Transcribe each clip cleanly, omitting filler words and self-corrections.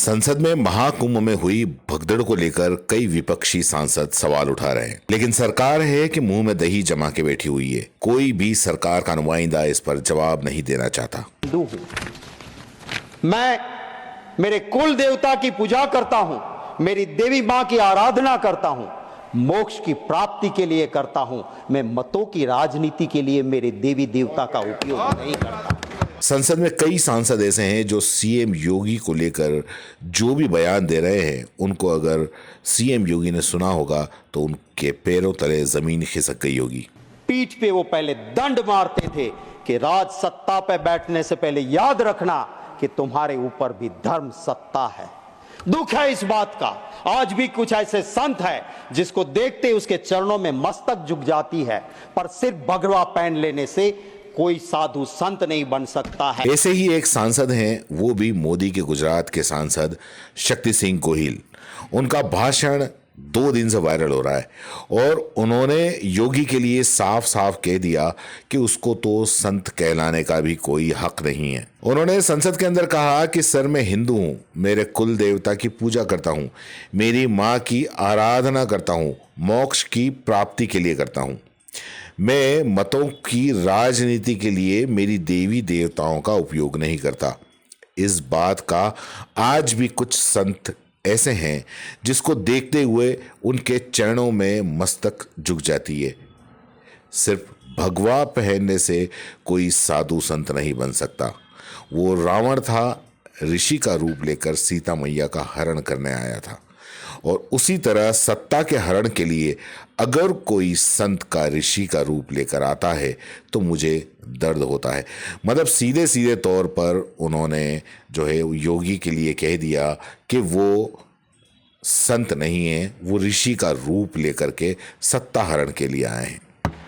संसद में महाकुंभ में हुई भगदड़ को लेकर कई विपक्षी सांसद सवाल उठा रहे हैं, लेकिन सरकार है कि मुंह में दही जमा के बैठी हुई है। कोई भी सरकार का नुमाइंदा इस पर जवाब नहीं देना चाहता। मैं मेरे कुल देवता की पूजा करता हूं, मेरी देवी मां की आराधना करता हूं, मोक्ष की प्राप्ति के लिए करता हूं। मैं मतों की राजनीति के लिए मेरे देवी देवता का उपयोग नहीं करता। संसद में कई सांसद ऐसे हैं जो सीएम योगी को लेकर जो भी बयान दे रहे हैं, उनको अगर सीएम योगी ने सुना होगा तो उनके पैरों तले जमीन खिसक गई होगी। पीठ पे वो पहले दंड मारते थे कि राज सत्ता पे बैठने से पहले याद रखना कि तुम्हारे ऊपर भी धर्म सत्ता है। दुख है इस बात का, आज भी कुछ ऐसे संत हैं जिसको देखते उसके चरणों में मस्तक झुक जाती है, पर सिर्फ भगवा पहन लेने से कोई साधु संत नहीं बन सकता है। ऐसे ही एक सांसद हैं, वो भी मोदी के गुजरात के सांसद शक्ति सिंह गोहिल। उनका भाषण 2 दिन से वायरल हो रहा है और उन्होंने योगी के लिए साफ साफ कह दिया कि उसको तो संत कहलाने का भी कोई हक नहीं है। उन्होंने संसद के अंदर कहा कि सर मैं हिंदू हूं, मेरे कुल देवता की पूजा करता हूं, मेरी मां की आराधना करता हूं, मोक्ष की प्राप्ति के लिए करता हूं। मैं मतों की राजनीति के लिए मेरी देवी देवताओं का उपयोग नहीं करता। इस बात का आज भी कुछ संत ऐसे हैं जिसको देखते हुए उनके चरणों में मस्तक झुक जाती है। सिर्फ भगवा पहनने से कोई साधु संत नहीं बन सकता। वो रावण था, ऋषि का रूप लेकर सीता मैया का हरण करने आया था, और उसी तरह सत्ता के हरण के लिए अगर कोई संत का ऋषि का रूप लेकर आता है तो मुझे दर्द होता है। मतलब सीधे सीधे तौर पर उन्होंने जो है योगी के लिए कह दिया कि वो संत नहीं है, वो ऋषि का रूप लेकर के सत्ता हरण के लिए आए हैं।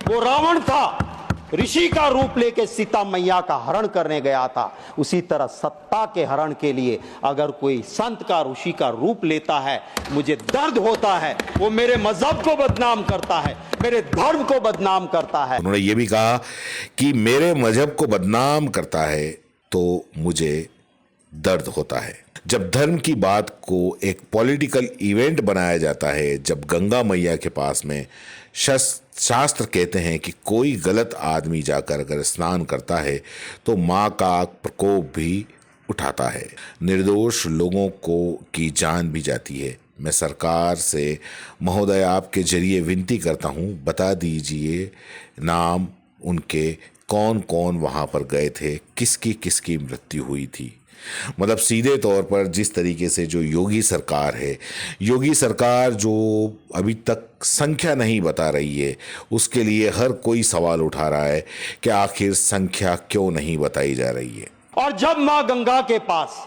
वो रावण था, ऋषि का रूप लेके सीता मैया का हरण करने गया था। उसी तरह सत्ता के हरण के लिए अगर कोई संत का ऋषि का रूप लेता है, मुझे दर्द होता है। वो मेरे मजहब को बदनाम करता है, मेरे धर्म को बदनाम करता है। उन्होंने ये भी कहा कि मेरे मजहब को बदनाम करता है तो मुझे दर्द होता है। जब धर्म की बात को एक पॉलिटिकल इवेंट बनाया जाता है, जब गंगा मैया के पास में शास्त्र कहते हैं कि कोई गलत आदमी जाकर अगर स्नान करता है तो माँ का प्रकोप भी उठाता है, निर्दोष लोगों को की जान भी जाती है। मैं सरकार से महोदय आपके जरिए विनती करता हूँ, बता दीजिए नाम उनके, कौन कौन वहाँ पर गए थे, किसकी किसकी मृत्यु हुई थी। मतलब सीधे तौर पर जिस तरीके से जो योगी सरकार है, योगी सरकार जो अभी तक संख्या नहीं बता रही है, उसके लिए हर कोई सवाल उठा रहा है कि आखिर संख्या क्यों नहीं बताई जा रही है। और जब मां गंगा के पास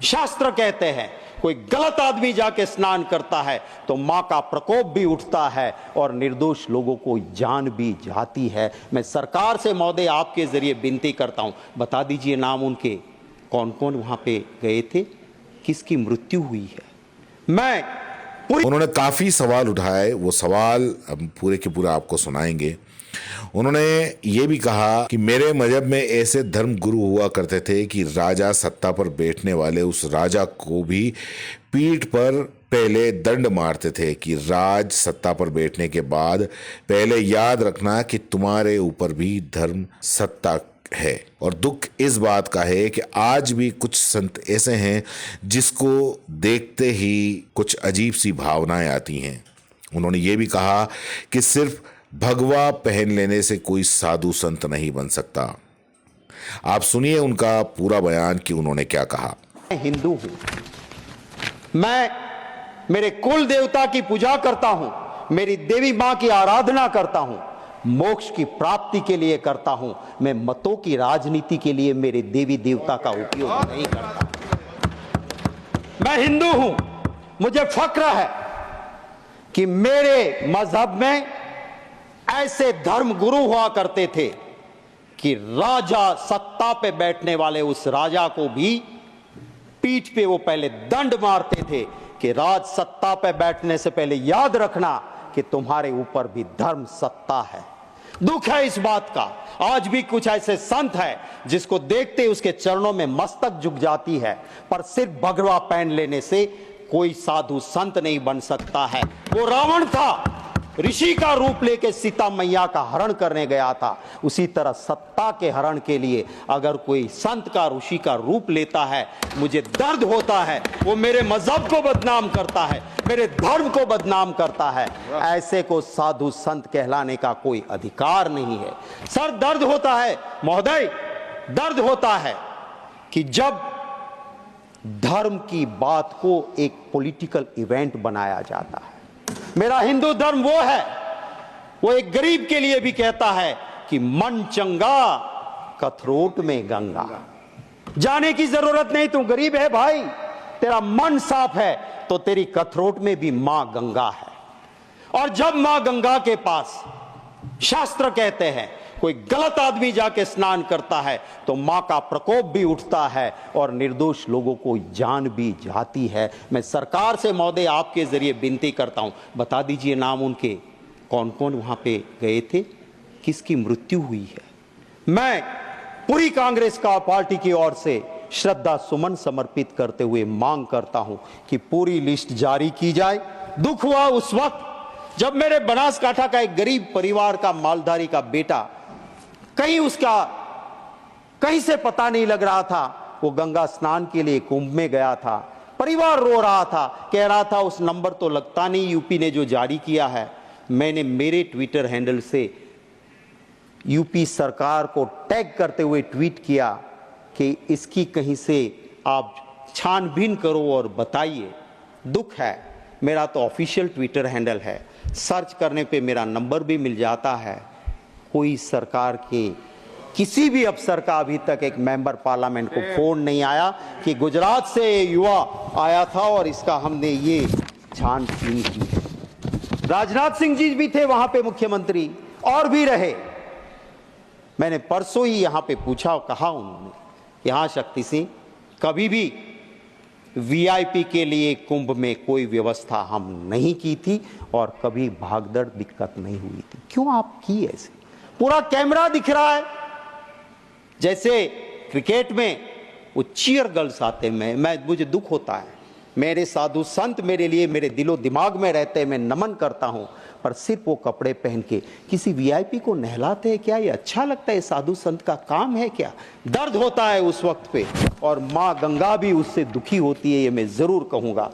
शास्त्र कहते हैं कोई गलत आदमी जाके स्नान करता है तो मां का प्रकोप भी उठता है और निर्दोष लोगों को जान भी जाती है। मैं सरकार से महोदय आपके जरिए विनती करता हूं, बता दीजिए नाम उनके, कौन कौन वहां पे गए थे, किसकी मृत्यु हुई है। उन्होंने काफी सवाल उठाए, वो सवाल हम पूरे के पूरा आपको सुनाएंगे। उन्होंने ये भी कहा कि मेरे मजहब में ऐसे धर्म गुरु हुआ करते थे कि राजा सत्ता पर बैठने वाले उस राजा को भी पीठ पर पहले दंड मारते थे कि राज सत्ता पर बैठने के बाद पहले याद रखना कि तुम्हारे ऊपर भी धर्म सत्ता है। और दुख इस बात का है कि आज भी कुछ संत ऐसे हैं जिसको देखते ही कुछ अजीब सी भावनाएं आती हैं। उन्होंने ये भी कहा कि सिर्फ भगवा पहन लेने से कोई साधु संत नहीं बन सकता। आप सुनिए उनका पूरा बयान कि उन्होंने क्या कहा। मैं हिंदू हूं, मैं मेरे कुल देवता की पूजा करता हूं, मेरी देवी मां की आराधना करता हूं, मोक्ष की प्राप्ति के लिए करता हूं। मैं मतों की राजनीति के लिए मेरे देवी देवता का उपयोग नहीं करता। मैं हिंदू हूं, मुझे फक्र है कि मेरे मजहब में ऐसे धर्म गुरु हुआ करते थे कि राजा सत्ता पे बैठने वाले उस राजा को भी पीठ पे वो पहले दंड मारते थे कि राज सत्ता पे बैठने से पहले याद रखना कि तुम्हारे ऊपर भी धर्म सत्ता है। दुख है इस बात का। आज भी कुछ ऐसे संत हैं जिसको देखते उसके चरणों में मस्तक झुक जाती है, पर सिर्फ भगवा पहन लेने से कोई साधु संत नहीं बन सकता है। वो रावण था, ऋषि का रूप लेके सीता मैया का हरण करने गया था। उसी तरह सत्ता के हरण के लिए अगर कोई संत का, ऋषि का रूप लेता है, मुझे दर्द होता है। वो मेरे मजहब को बदनाम करता है, मेरे धर्म को बदनाम करता है। ऐसे को साधु संत कहलाने का कोई अधिकार नहीं है। सर दर्द होता है महोदय, दर्द होता है कि जब धर्म की बात को एक पॉलिटिकल इवेंट बनाया जाता है। मेरा हिंदू धर्म वो है, वो एक गरीब के लिए भी कहता है कि मन चंगा कथरोट में गंगा। जाने की जरूरत नहीं, तू गरीब है भाई, तेरा मन साफ है तो तेरी कथरोट में भी मां गंगा है। और जब मां गंगा के पास, शास्त्र कहते हैं, कोई गलत आदमी जाके स्नान करता है तो मां का प्रकोप भी उठता है और निर्दोष लोगों को जान भी जाती है। मैं सरकार से महोदय आपके जरिए विनती करता हूं, बता दीजिए नाम उनके, कौन कौन वहां पे गए थे, किसकी मृत्यु हुई है। मैं पूरी कांग्रेस का पार्टी की ओर से श्रद्धा सुमन समर्पित करते हुए मांग करता हूं कि पूरी लिस्ट जारी की जाए। दुख हुआ उस वक्त जब मेरे बनासकांठा का एक गरीब परिवार का मालधारी का बेटा, कहीं से पता नहीं लग रहा था, वो गंगा स्नान के लिए कुंभ में गया था। परिवार रो रहा था, कह रहा था उस नंबर तो लगता नहीं यूपी ने जो जारी किया है। मैंने मेरे ट्विटर हैंडल से यूपी सरकार को टैग करते हुए ट्वीट किया कि इसकी कहीं से आप छानबीन करो और बताइए। दुख है, मेरा तो ऑफिशियल ट्विटर हैंडल है, सर्च करने पे मेरा नंबर भी मिल जाता है। कोई सरकार के किसी भी अफसर का अभी तक, एक मेंबर पार्लियामेंट को फोन नहीं आया कि गुजरात से युवा आया था और इसका हमने ये छानबीन की है। राजनाथ सिंह जी भी थे वहां पे मुख्यमंत्री, और भी रहे। मैंने परसों ही यहां पे पूछा, कहा उन्होंने, यहां शक्ति सिंह कभी भी वीआईपी के लिए कुंभ में कोई व्यवस्था हम नहीं की थी और कभी भागदड़ दिक्कत नहीं हुई थी। क्यों आप की ऐसे? पूरा कैमरा दिख रहा है, जैसे क्रिकेट में वो चीयर गर्ल्स आते हैं। मुझे दुख होता है, मेरे साधु संत मेरे लिए मेरे दिलो दिमाग में रहते हैं, मैं नमन करता हूं, पर सिर्फ वो कपड़े पहन के किसी वीआईपी को नहलाते हैं क्या? ये अच्छा लगता है? साधु संत का काम है क्या? दर्द होता है उस वक्त पे, और मां गंगा भी उससे दुखी होती है, ये मैं जरूर कहूंगा।